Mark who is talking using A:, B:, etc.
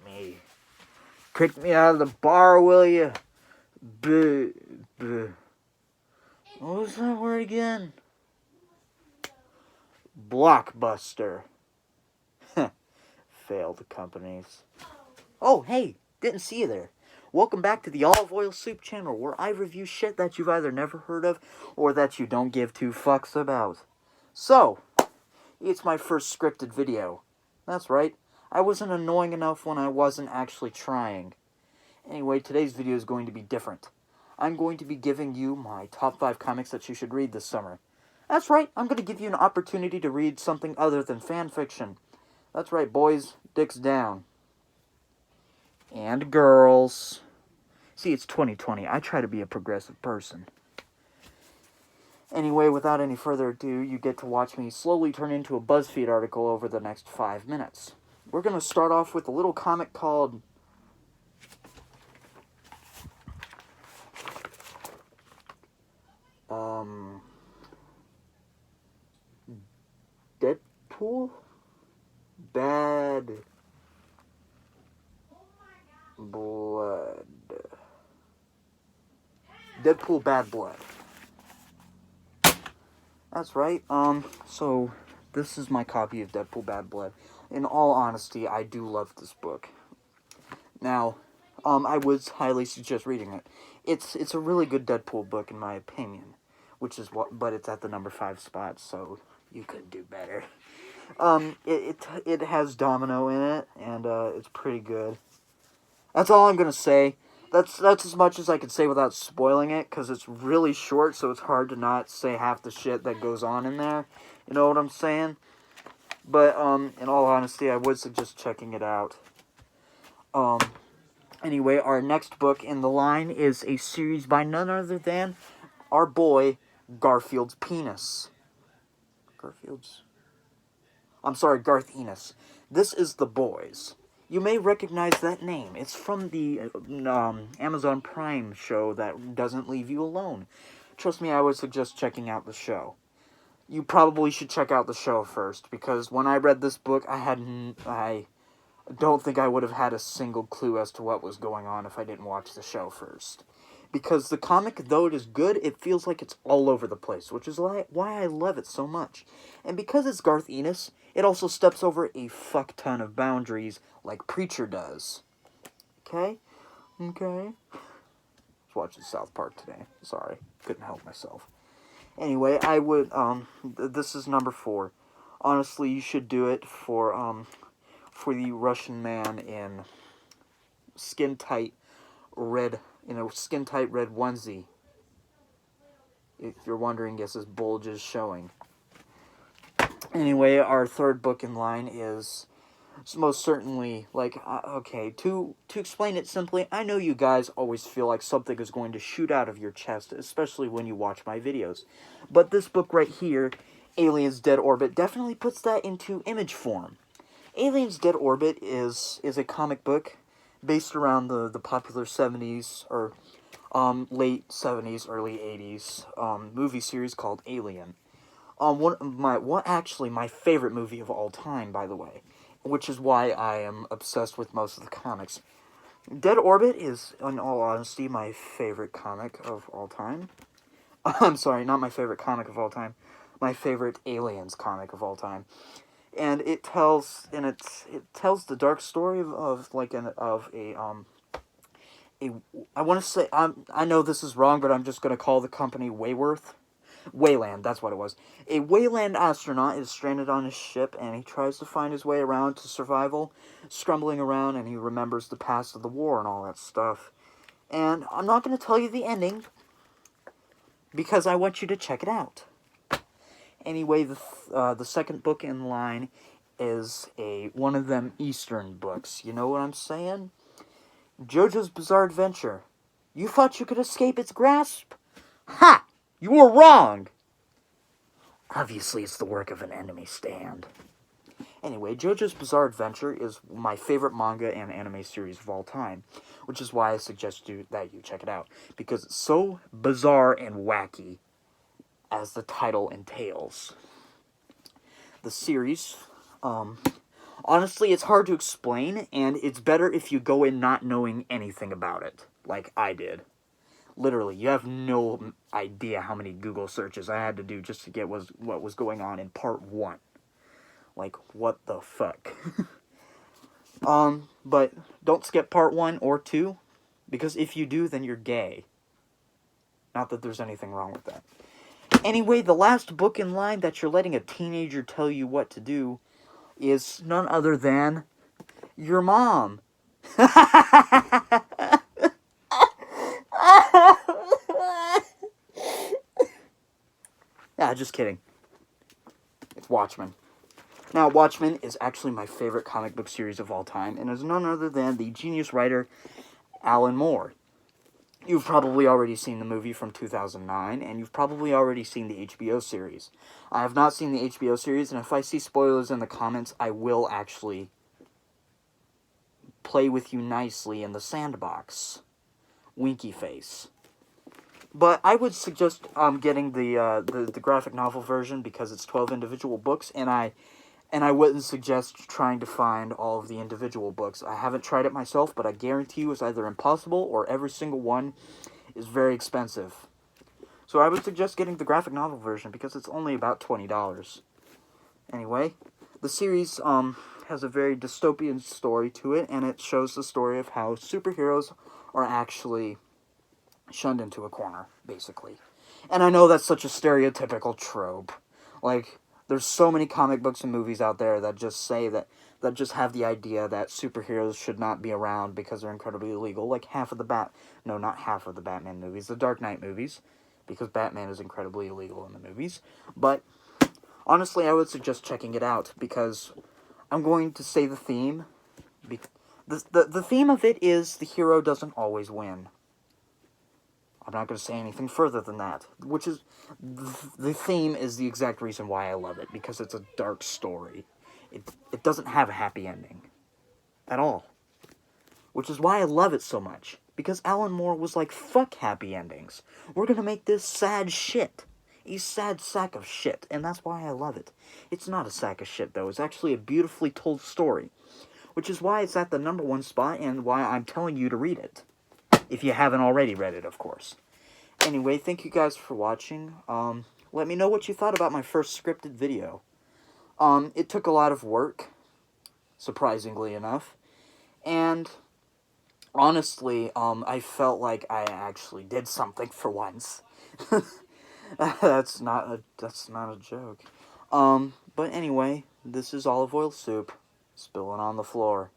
A: me. Kick me out of the bar, will you? Buh, buh. What was that word again? Blockbuster. Failed companies. Oh, hey, didn't see you there. Welcome back to the Olive Oil Soup channel, where I review shit that you've either never heard of or that you don't give two fucks about. So, it's my first scripted video. That's right, I wasn't annoying enough when I wasn't actually trying. Anyway, today's video is going to be different. I'm going to be giving you my top 5 comics that you should read this summer. That's right, I'm going to give you an opportunity to read something other than fan fiction. That's right, boys, dicks down. And girls. See, it's 2020. I try to be a progressive person. Anyway, without any further ado, you get to watch me slowly turn into a BuzzFeed article over the next 5 minutes. We're going to start off with a little comic called Deadpool? Bad Blood. Deadpool Bad Blood. That's right. So this is my copy of Deadpool Bad Blood. In all honesty, I do love this book. Now, I would highly suggest reading it. It's a really good Deadpool book in my opinion, which is but it's at the number 5 spot, so you could do better. It has Domino in it, and it's pretty good. That's all I'm gonna say. That's as much as I can say without spoiling it, because it's really short, so it's hard to not say half the shit that goes on in there. You know what I'm saying? But, in all honesty, I would suggest checking it out. Anyway, our next book in the line is a series by none other than our boy, Garfield's Penis. Garth Ennis. This is The Boys. You may recognize that name. It's from the Amazon Prime show that doesn't leave you alone. Trust me, I would suggest checking out the show. You probably should check out the show first, because when I read this book, I don't think I would have had a single clue as to what was going on if I didn't watch the show first. Because the comic, though it is good, it feels like it's all over the place, which is why I love it so much. And because it's Garth Ennis, it also steps over a fuck ton of boundaries like Preacher does. Okay? Okay? I was watching South Park today. Sorry. Couldn't help myself. Anyway, I would, this is number 4. Honestly, you should do it for the Russian man in skin-tight red onesie. If you're wondering, yes, his bulge is showing. Anyway, our third book in line is most certainly, okay, to explain it simply, I know you guys always feel like something is going to shoot out of your chest, especially when you watch my videos. But this book right here, Aliens Dead Orbit, definitely puts that into image form. Aliens Dead Orbit is a comic book based around the popular 70s, or late 70s, early 80s movie series called Alien. My favorite movie of all time, by the way, which is why I am obsessed with most of the comics. Dead Orbit is, in all honesty, my favorite comic of all time. I'm sorry, not my favorite comic of all time. My favorite Aliens comic of all time. And it tells the dark story I want to say, I know this is wrong, but I'm just going to call the company Wayland, that's what it was. A Wayland astronaut is stranded on his ship, and he tries to find his way around to survival, scrambling around, and he remembers the past of the war and all that stuff. And I'm not going to tell you the ending, because I want you to check it out. Anyway, the second book in line is one of them Eastern books. You know what I'm saying? JoJo's Bizarre Adventure. You thought you could escape its grasp? Ha! You were wrong! Obviously, it's the work of an enemy stand. Anyway, JoJo's Bizarre Adventure is my favorite manga and anime series of all time, which is why I suggest that you check it out, because it's so bizarre and wacky, as the title entails. The series Honestly, it's hard to explain, and it's better if you go in not knowing anything about it, like I did. Literally, you have no idea how many Google searches I had to do just to get what was going on in part 1. Like, what the fuck? But don't skip part 1 or 2, because if you do, then you're gay. Not that there's anything wrong with that. Anyway, the last book in line that you're letting a teenager tell you what to do is none other than your mom. Yeah, just kidding. It's Watchmen. Now, Watchmen is actually my favorite comic book series of all time, and is none other than the genius writer Alan Moore. You've probably already seen the movie from 2009, and you've probably already seen the HBO series. I have not seen the HBO series, and if I see spoilers in the comments, I will actually play with you nicely in the sandbox. Winky face. But I would suggest getting the graphic novel version because it's 12 individual books, and I wouldn't suggest trying to find all of the individual books. I haven't tried it myself, but I guarantee you it's either impossible or every single one is very expensive. So I would suggest getting the graphic novel version because it's only about $20. Anyway, the series has a very dystopian story to it, and it shows the story of how superheroes are actually shunned into a corner, basically. And I know that's such a stereotypical trope. Like, there's so many comic books and movies out there that just say that just have the idea that superheroes should not be around because they're incredibly illegal. Like not half of the Batman movies, the Dark Knight movies, because Batman is incredibly illegal in the movies. But honestly, I would suggest checking it out because I'm going to say the theme. The theme of it is the hero doesn't always win. I'm not going to say anything further than that, which is, the theme is the exact reason why I love it, because it's a dark story. It doesn't have a happy ending. At all. Which is why I love it so much, because Alan Moore was like, fuck happy endings. We're going to make this sad shit. A sad sack of shit, and that's why I love it. It's not a sack of shit, though. It's actually a beautifully told story, which is why it's at the #1 spot, and why I'm telling you to read it. If you haven't already read it, of course. Anyway, thank you guys for watching. Let me know what you thought about my first scripted video. It took a lot of work, surprisingly enough, and honestly, I felt like I actually did something for once. That's not a joke. But anyway, this is olive oil soup spilling on the floor.